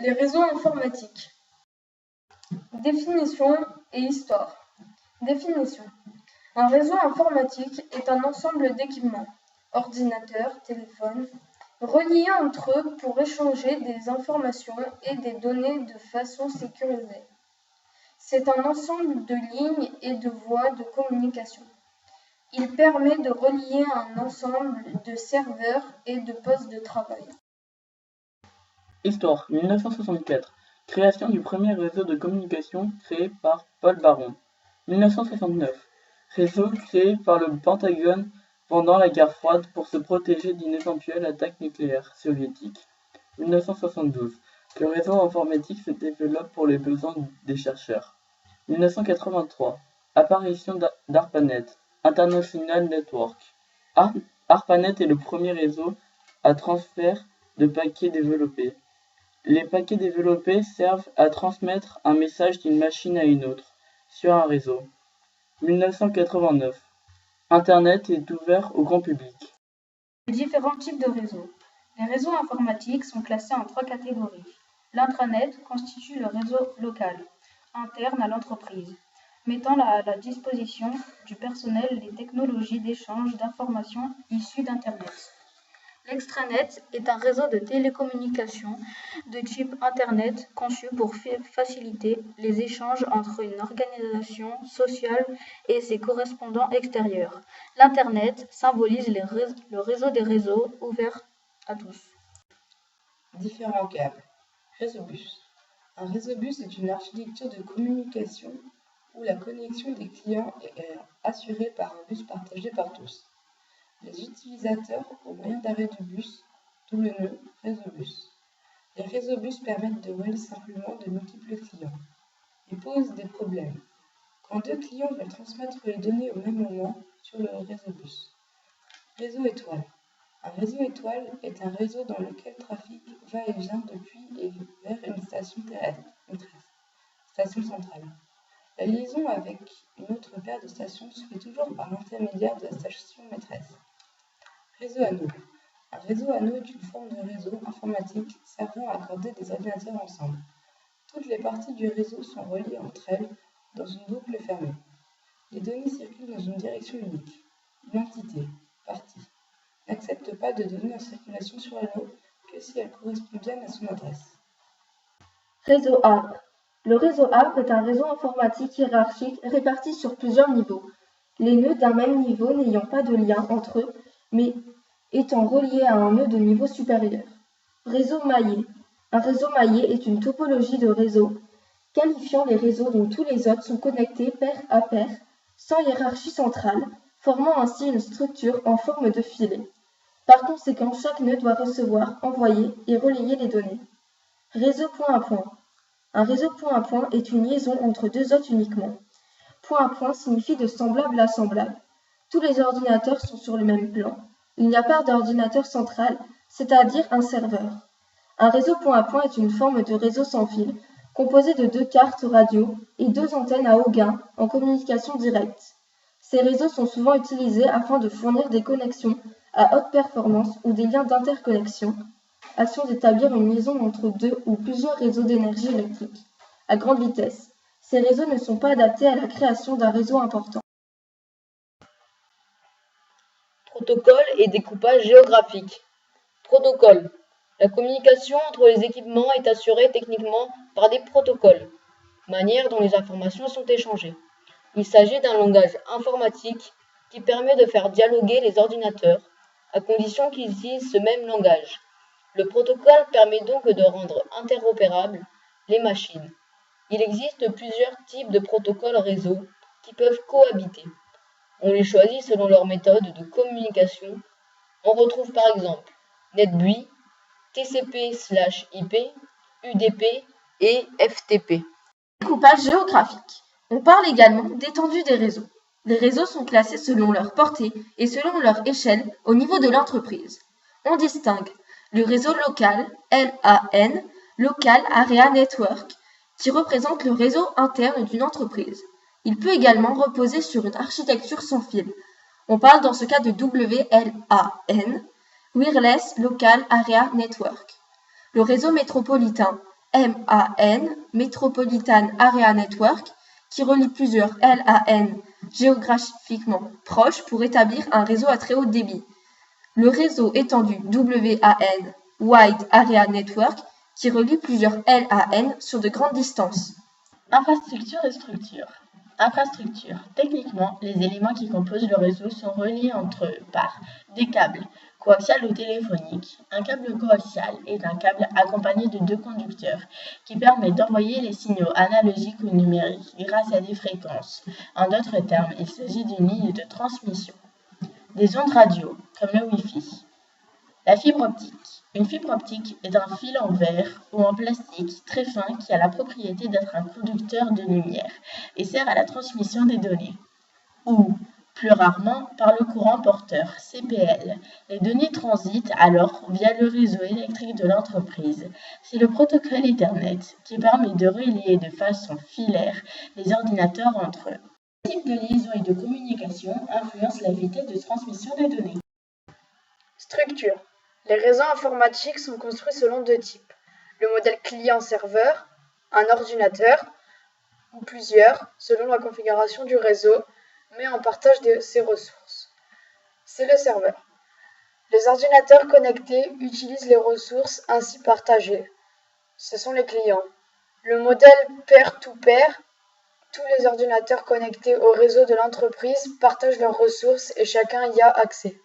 Les réseaux informatiques. Définition et histoire. Définition. Un réseau informatique est un ensemble d'équipements, ordinateurs, téléphones, reliés entre eux pour échanger des informations et des données de façon sécurisée. C'est un ensemble de lignes et de voies de communication. Il permet de relier un ensemble de serveurs et de postes de travail. Histoire 1964. Création du premier réseau de communication créé par Paul Baron. 1969. Réseau créé par le Pentagone pendant la guerre froide pour se protéger d'une éventuelle attaque nucléaire soviétique. 1972. Le réseau informatique se développe pour les besoins des chercheurs. 1983. Apparition d'ARPANET, International Network. ARPANET est le premier réseau à transfert de paquets développés. Les paquets développés servent à transmettre un message d'une machine à une autre, sur un réseau. 1989. Internet est ouvert au grand public. Les différents types de réseaux. Les réseaux informatiques sont classés en 3 catégories. L'intranet constitue le réseau local, interne à l'entreprise, mettant à la disposition du personnel les technologies d'échange d'informations issues d'Internet. L'extranet est un réseau de télécommunications de type Internet conçu pour faciliter les échanges entre une organisation sociale et ses correspondants extérieurs. L'Internet symbolise le réseau des réseaux ouverts à tous. Différents câbles. Réseau-bus. Un réseau-bus est une architecture de communication où la connexion des clients est assurée par un bus partagé par tous. Les utilisateurs au moyen d'arrêt du bus, d'où le nom réseau-bus. Les réseaux-bus permettent de relier simplement de multiples clients. Ils posent des problèmes. Quand deux clients veulent transmettre les données au même moment sur le réseau-bus. Réseau étoile. Un réseau étoile est un réseau dans lequel le trafic va et vient depuis et vers une station maîtresse, station centrale. La liaison avec une autre paire de stations se fait toujours par l'intermédiaire de la station maîtresse. Réseau anneau. Un réseau anneau est une forme de réseau informatique servant à accorder des ordinateurs ensemble. Toutes les parties du réseau sont reliées entre elles dans une boucle fermée. Les données circulent dans une direction unique. Une entité, partie, n'accepte pas de données en circulation sur l'anneau que si elles correspondent bien à son adresse. Réseau arbre. Le réseau arbre est un réseau informatique hiérarchique réparti sur plusieurs niveaux. Les nœuds d'un même niveau n'ayant pas de lien entre eux, mais étant reliés à un nœud de niveau supérieur. Réseau maillé. Un réseau maillé est une topologie de réseau qualifiant les réseaux dont tous les autres sont connectés pair à pair, sans hiérarchie centrale, formant ainsi une structure en forme de filet. Par conséquent, chaque nœud doit recevoir, envoyer et relayer les données. Réseau point à point. Un réseau point à point est une liaison entre deux hôtes uniquement. Point à point signifie de semblable à semblable. Tous les ordinateurs sont sur le même plan. Il n'y a pas d'ordinateur central, c'est-à-dire un serveur. Un réseau point à point est une forme de réseau sans fil, composé de 2 cartes radio et 2 antennes à haut gain en communication directe. Ces réseaux sont souvent utilisés afin de fournir des connexions à haute performance ou des liens d'interconnexion, afin d'établir une liaison entre 2 ou plusieurs réseaux d'énergie électrique à grande vitesse. Ces réseaux ne sont pas adaptés à la création d'un réseau important. Protocole et découpage géographique. Protocole. La communication entre les équipements est assurée techniquement par des protocoles, manière dont les informations sont échangées. Il s'agit d'un langage informatique qui permet de faire dialoguer les ordinateurs, à condition qu'ils utilisent ce même langage. Le protocole permet donc de rendre interopérables les machines. Il existe plusieurs types de protocoles réseau qui peuvent cohabiter. On les choisit selon leur méthode de communication. On retrouve par exemple NetBEUI, TCP/IP, UDP et FTP. Découpage géographique. On parle également d'étendue des réseaux. Les réseaux sont classés selon leur portée et selon leur échelle au niveau de l'entreprise. On distingue le réseau local, LAN, Local Area Network, qui représente le réseau interne d'une entreprise. Il peut également reposer sur une architecture sans fil. On parle dans ce cas de WLAN, Wireless Local Area Network. Le réseau métropolitain, MAN, Metropolitan Area Network, qui relie plusieurs LAN géographiquement proches pour établir un réseau à très haut débit. Le réseau étendu WAN, Wide Area Network, qui relie plusieurs LAN sur de grandes distances. Infrastructure et structure. Infrastructure. Techniquement, les éléments qui composent le réseau sont reliés entre eux par des câbles coaxial ou téléphonique. Un câble coaxial est un câble accompagné de deux conducteurs qui permettent d'envoyer les signaux analogiques ou numériques grâce à des fréquences. En d'autres termes, il s'agit d'une ligne de transmission. Des ondes radio, comme le Wi-Fi. La fibre optique. Une fibre optique est un fil en verre ou en plastique très fin qui a la propriété d'être un conducteur de lumière et sert à la transmission des données. Ou, plus rarement, par le courant porteur, CPL. Les données transitent alors via le réseau électrique de l'entreprise. C'est le protocole Ethernet qui permet de relier de façon filaire les ordinateurs entre eux. Le type de liaison et de communication influence la vitesse de transmission des données. Structure. Les réseaux informatiques sont construits selon deux types. Le modèle client-serveur, un ordinateur, ou plusieurs, selon la configuration du réseau, mais en partage de ses ressources. C'est le serveur. Les ordinateurs connectés utilisent les ressources ainsi partagées. Ce sont les clients. Le modèle peer-to-peer, tous les ordinateurs connectés au réseau de l'entreprise partagent leurs ressources et chacun y a accès.